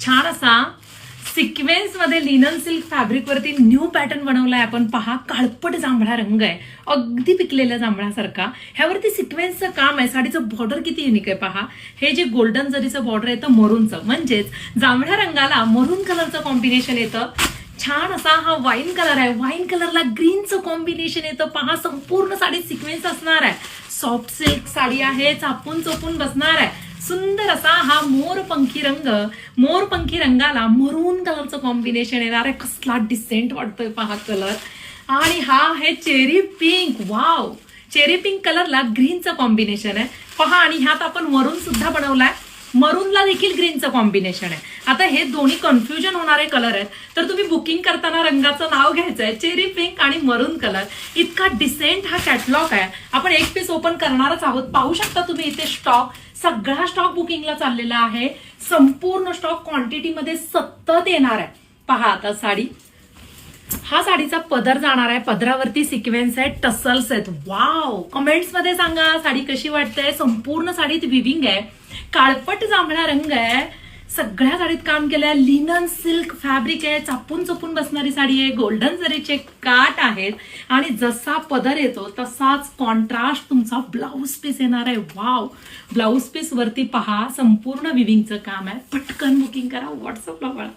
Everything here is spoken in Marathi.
छान असा सिक्वेन्स मध्ये लिनन सिल्क फॅब्रिक वरती न्यू पॅटर्न बनवलाय आपण. पहा, काळपट जांभळा रंग आहे, अगदी पिकलेल्या जांभळासारखा. ह्यावरती सिक्वेन्सचं काम आहे. साडीचं बॉर्डर किती युनिक आहे पहा. हे जे गोल्डन जरीचं बॉर्डर येतं मरूनचं, म्हणजेच जांभळ्या रंगाला मरून कलरचं कॉम्बिनेशन येतं. छान असा हा वाईन कलर आहे, वाईन कलरला ग्रीनचं कॉम्बिनेशन येतं. पहा, संपूर्ण साडी सिक्वेन्स असणार आहे. सॉफ्ट सिल्क साडी आहे, चापून चोपून बसणार आहे. सुंदर असा हा मोरपंखी रंग, मोरपंखी रंगाला मरून कलरचं कॉम्बिनेशन येणार आहे. कसला डिसेंट वाटतोय पहा कलर. आणि हा आहे cherry pink. Wow, cherry pink कलरला ग्रीनचं कॉम्बिनेशन आहे पहा. आणि ह्यात आपण मरून सुद्धा बनवलाय, मरूनला देखील ग्रीनचं कॉम्बिनेशन आहे. आता हे दोन्ही कन्फ्युजन होणारे कलर आहेत, तर तुम्ही बुकिंग करताना रंगाचं नाव घ्यायचंय चेरी पिंक आणि मरून कलर. इतका डिसेंट हा कॅटलॉग आहे. आपण एक पीस ओपन करणारच आहोत. पाहू शकता तुम्ही इथे स्टॉक, सगळा स्टॉक बुकिंगला चाललेला आहे. संपूर्ण स्टॉक क्वांटिटीमध्ये सतत येणार आहे. पहा आता साडी, हा साडीचा पदर जाणार आहे. पदरावरती सिक्वेन्स आहे, टसल्स आहेत. वाव, कमेंट्स मध्ये सांगा साडी कशी वाटते. संपूर्ण साडीत विविंग आहे, काळपट जांभळा रंग आहे. सगळ्या साडीत काम केलंय. लिनन सिल्क फॅब्रिक आहे, चापून चोपून बसणारी साडी आहे. गोल्डन जरीचे काट आहेत आणि जसा पदर येतो तसाच कॉन्ट्रास्ट तुमचा ब्लाऊज पीस येणार आहे. वाव, ब्लाऊज पीस वरती पहा संपूर्ण विविंगचं काम आहे. पटकन बुकिंग करा, व्हॉट्सअपला कळवा.